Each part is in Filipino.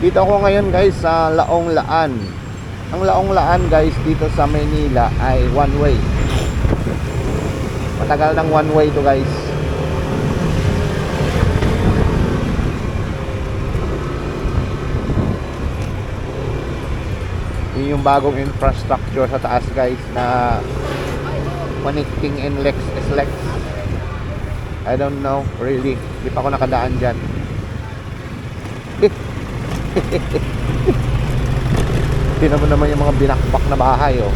Dito ako ngayon guys sa Laong Laan. Ang Laong Laan guys dito sa Maynila ay one way. Matagal ng one way to guys. Yun yung bagong infrastructure sa taas guys na connecting NLEX, SLEX. I don't know really. Di pa ako nakadaan dyan. Tingnan mo naman yung mga binakbak na bahay oh.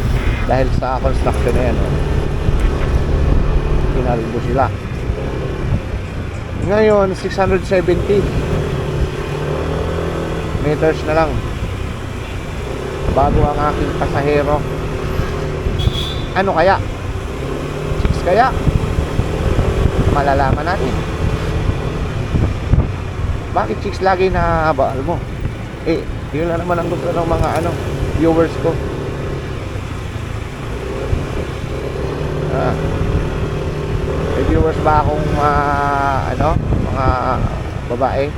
Dahil sa construction na yan oh. Pinalbo sila. Ngayon 670 meters na lang bago ang aking pasahero. Ano kaya? 6 kaya? Malalaman natin. Bakit 6 lagi na habal mo? Eh, yun lang naman ang gusto ng mga viewers ko. May viewers ba akong mga babae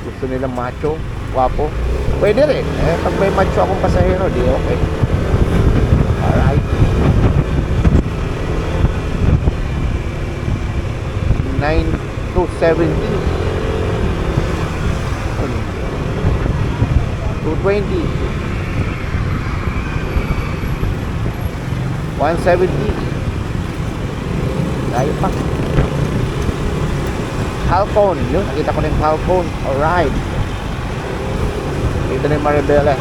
gusto nilang macho, guwapo? Pwede rin. Pag may macho akong pasahero, di okay. Alright. 9-270 220 170. Layo pa. Halcon. Yun, nakita ko na yung Halcon. Alright. Ito na yung Maribeles.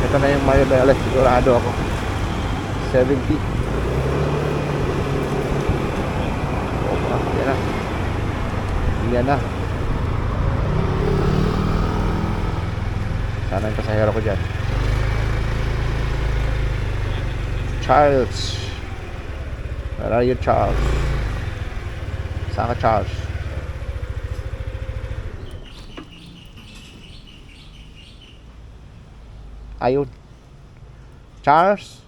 Ito na yung Maribeles. Sigurado ako 70. Yan na. Yan na. Sana yung pasahero ko dyan. Charles. Where are you, Charles? Saan ka, Charles? Ayun. Charles?